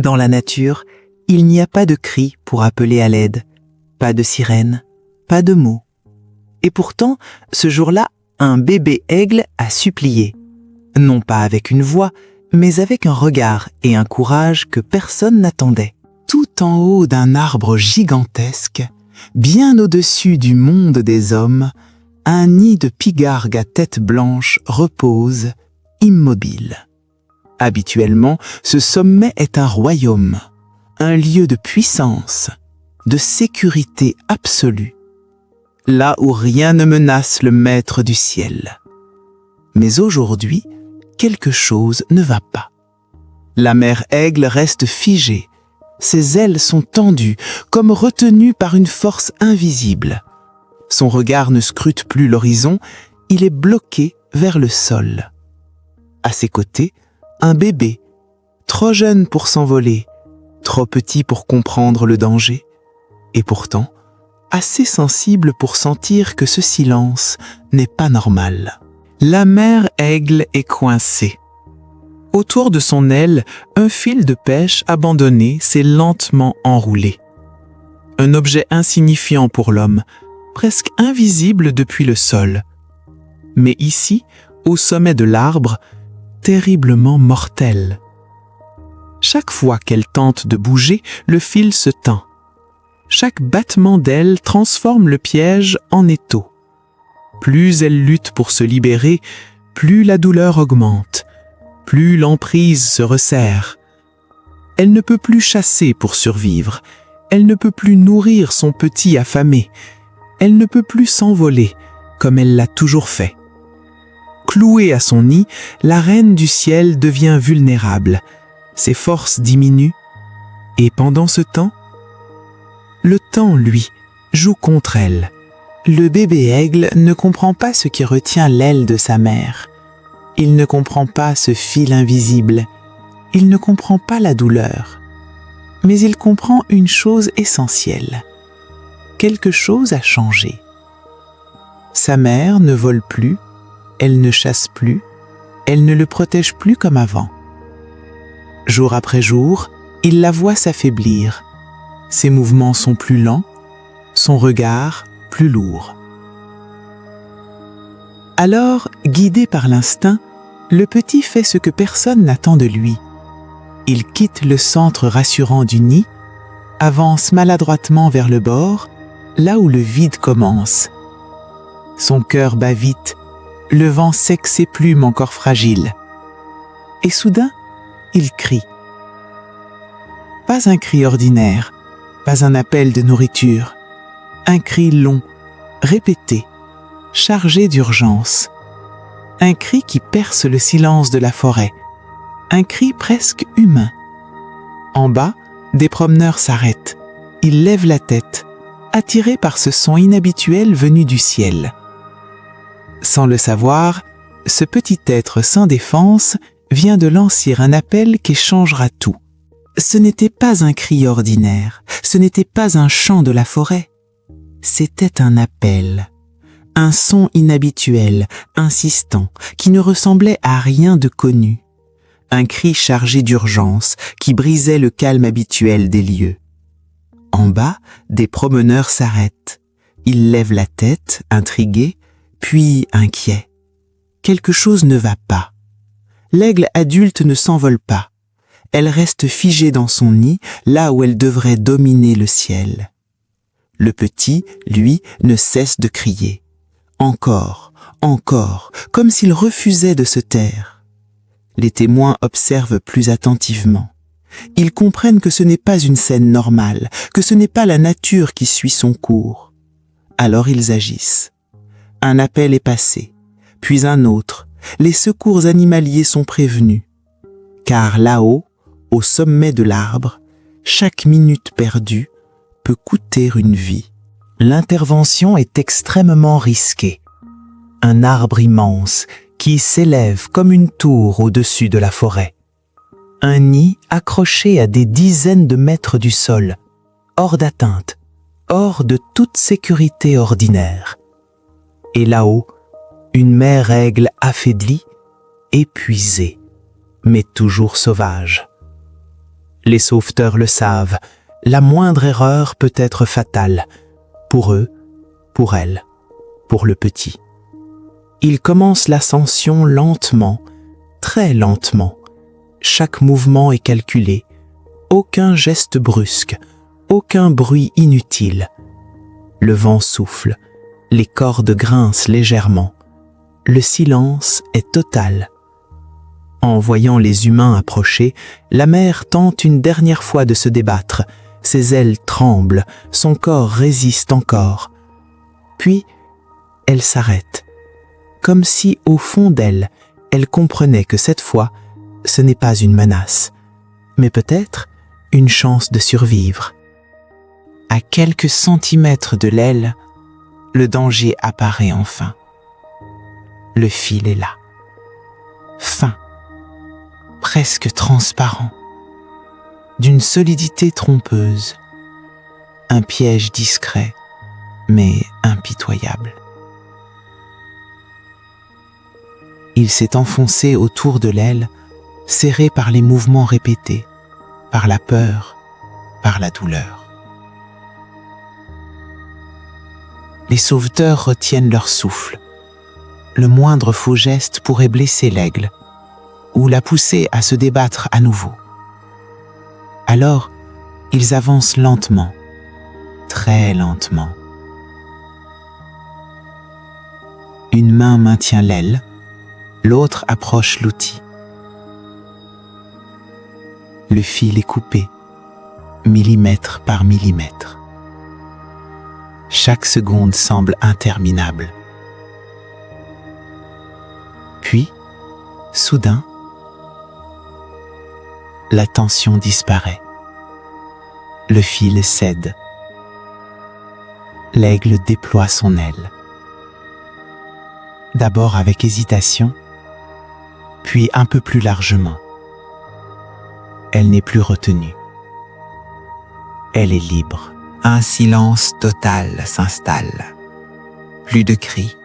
Dans la nature, il n'y a pas de cri pour appeler à l'aide, pas de sirène, pas de mots. Et pourtant, ce jour-là, un bébé aigle a supplié, non pas avec une voix, mais avec un regard et un courage que personne n'attendait. Tout en haut d'un arbre gigantesque, bien au-dessus du monde des hommes, un nid de pigargue à tête blanche repose, immobile. Habituellement, ce sommet est un royaume, un lieu de puissance, de sécurité absolue, là où rien ne menace le maître du ciel. Mais aujourd'hui, quelque chose ne va pas. La mère aigle reste figée, ses ailes sont tendues, comme retenues par une force invisible. Son regard ne scrute plus l'horizon, il est bloqué vers le sol. À ses côtés, un bébé, trop jeune pour s'envoler, trop petit pour comprendre le danger, et pourtant assez sensible pour sentir que ce silence n'est pas normal. La mère aigle est coincée. Autour de son aile, un fil de pêche abandonné s'est lentement enroulé. Un objet insignifiant pour l'homme, presque invisible depuis le sol. Mais ici, au sommet de l'arbre, terriblement mortel. Chaque fois qu'elle tente de bouger, le fil se tend. Chaque battement d'aile transforme le piège en étau. Plus elle lutte pour se libérer, plus la douleur augmente, plus l'emprise se resserre. Elle ne peut plus chasser pour survivre, elle ne peut plus nourrir son petit affamé, elle ne peut plus s'envoler comme elle l'a toujours fait. Clouée à son nid, la reine du ciel devient vulnérable, ses forces diminuent, et pendant ce temps, le temps, lui, joue contre elle. Le bébé aigle ne comprend pas ce qui retient l'aile de sa mère. Il ne comprend pas ce fil invisible. Il ne comprend pas la douleur. Mais il comprend une chose essentielle. Quelque chose a changé. Sa mère ne vole plus, elle ne chasse plus, elle ne le protège plus comme avant. Jour après jour, il la voit s'affaiblir. Ses mouvements sont plus lents, son regard plus lourd. Alors, guidé par l'instinct, le petit fait ce que personne n'attend de lui. Il quitte le centre rassurant du nid, avance maladroitement vers le bord, là où le vide commence. Son cœur bat vite, le vent sec ses plumes encore fragiles. Et soudain, il crie. Pas un cri ordinaire, pas un appel de nourriture, un cri long, répété, chargé d'urgence. Un cri qui perce le silence de la forêt, un cri presque humain. En bas, des promeneurs s'arrêtent. Ils lèvent la tête, attirés par ce son inhabituel venu du ciel. Sans le savoir, ce petit être sans défense vient de lancer un appel qui changera tout. Ce n'était pas un cri ordinaire, ce n'était pas un chant de la forêt. C'était un appel, un son inhabituel, insistant, qui ne ressemblait à rien de connu. Un cri chargé d'urgence qui brisait le calme habituel des lieux. En bas, des promeneurs s'arrêtent. Ils lèvent la tête, intrigués, puis inquiets. Quelque chose ne va pas. L'aigle adulte ne s'envole pas. Elle reste figée dans son nid, là où elle devrait dominer le ciel. Le petit, lui, ne cesse de crier. Encore, encore, comme s'il refusait de se taire. Les témoins observent plus attentivement. Ils comprennent que ce n'est pas une scène normale, que ce n'est pas la nature qui suit son cours. Alors ils agissent. Un appel est passé, puis un autre. Les secours animaliers sont prévenus. Car là-haut, au sommet de l'arbre, chaque minute perdue peut coûter une vie. L'intervention est extrêmement risquée. Un arbre immense qui s'élève comme une tour au-dessus de la forêt. Un nid accroché à des dizaines de mètres du sol, hors d'atteinte, hors de toute sécurité ordinaire. Et là-haut, une mère aigle affaiblie, épuisée, mais toujours sauvage. Les sauveteurs le savent, la moindre erreur peut être fatale, pour eux, pour elle, pour le petit. Ils commencent l'ascension lentement, très lentement. Chaque mouvement est calculé, aucun geste brusque, aucun bruit inutile. Le vent souffle, les cordes grincent légèrement. Le silence est total. En voyant les humains approcher, la mère tente une dernière fois de se débattre. Ses ailes tremblent, son corps résiste encore. Puis, elle s'arrête, comme si, au fond d'elle, elle comprenait que cette fois, ce n'est pas une menace, mais peut-être une chance de survivre. À quelques centimètres de l'aile, le danger apparaît enfin. Le fil est là, fin, presque transparent, d'une solidité trompeuse, un piège discret, mais impitoyable. Il s'est enfoncé autour de l'aile, serré par les mouvements répétés, par la peur, par la douleur. Les sauveteurs retiennent leur souffle. Le moindre faux geste pourrait blesser l'aigle ou la pousser à se débattre à nouveau. Alors, ils avancent lentement, très lentement. Une main maintient l'aile, l'autre approche l'outil. Le fil est coupé, millimètre par millimètre. Chaque seconde semble interminable. Puis, soudain, la tension disparaît. Le fil cède. L'aigle déploie son aile. D'abord avec hésitation, puis un peu plus largement. Elle n'est plus retenue. Elle est libre. Un silence total s'installe. Plus de cris,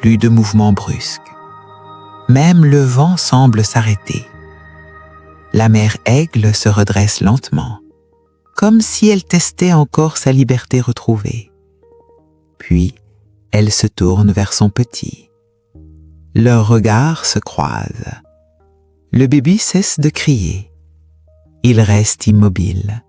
plus de mouvements brusques. Même le vent semble s'arrêter. La mère aigle se redresse lentement, comme si elle testait encore sa liberté retrouvée. Puis, elle se tourne vers son petit. Leurs regards se croisent. Le bébé cesse de crier. Il reste immobile,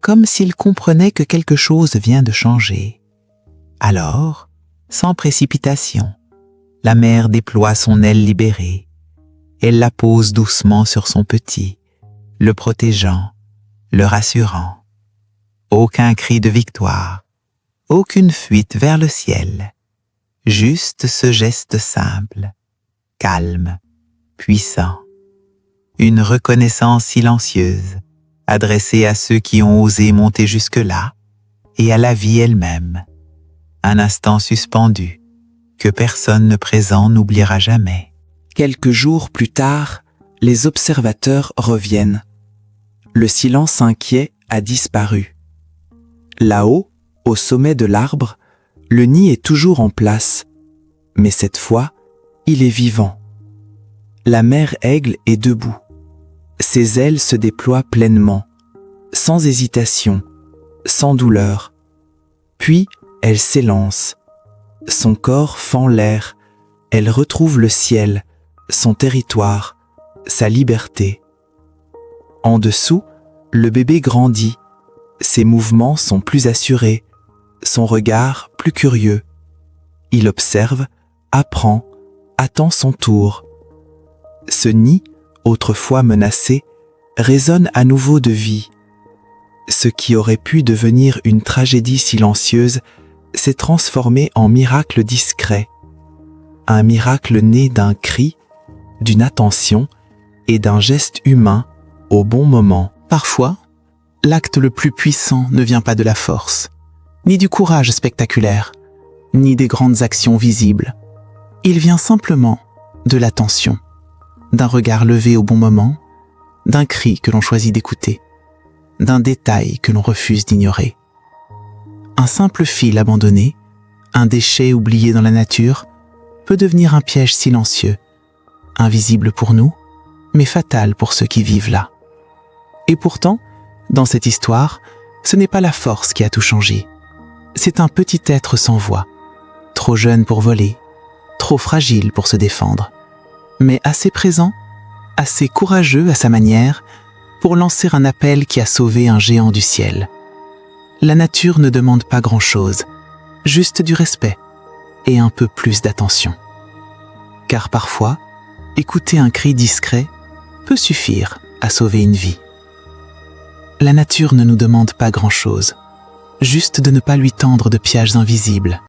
comme s'il comprenait que quelque chose vient de changer. Alors, sans précipitation, la mère déploie son aile libérée. Elle la pose doucement sur son petit, le protégeant, le rassurant. Aucun cri de victoire, aucune fuite vers le ciel. Juste ce geste simple, calme, puissant. Une reconnaissance silencieuse, adressée à ceux qui ont osé monter jusque-là, et à la vie elle-même. Un instant suspendu, que personne présent n'oubliera jamais. Quelques jours plus tard, les observateurs reviennent. Le silence inquiet a disparu. Là-haut, au sommet de l'arbre, le nid est toujours en place, mais cette fois, il est vivant. La mère aigle est debout. Ses ailes se déploient pleinement, sans hésitation, sans douleur. Puis, elle s'élance. Son corps fend l'air. Elle retrouve le ciel, son territoire, sa liberté. En dessous, le bébé grandit. Ses mouvements sont plus assurés, son regard plus curieux. Il observe, apprend, attend son tour. Ce nid, autrefois menacé, résonne à nouveau de vie. Ce qui aurait pu devenir une tragédie silencieuse s'est transformé en miracle discret. Un miracle né d'un cri, d'une attention et d'un geste humain au bon moment. Parfois, l'acte le plus puissant ne vient pas de la force, ni du courage spectaculaire, ni des grandes actions visibles. Il vient simplement de l'attention, d'un regard levé au bon moment, d'un cri que l'on choisit d'écouter, d'un détail que l'on refuse d'ignorer. Un simple fil abandonné, un déchet oublié dans la nature, peut devenir un piège silencieux, invisible pour nous, mais fatal pour ceux qui vivent là. Et pourtant, dans cette histoire, ce n'est pas la force qui a tout changé. C'est un petit être sans voix, trop jeune pour voler, trop fragile pour se défendre, mais assez présent, assez courageux à sa manière, pour lancer un appel qui a sauvé un géant du ciel. La nature ne demande pas grand-chose, juste du respect et un peu plus d'attention. Car parfois, écouter un cri discret peut suffire à sauver une vie. La nature ne nous demande pas grand-chose, juste de ne pas lui tendre de pièges invisibles.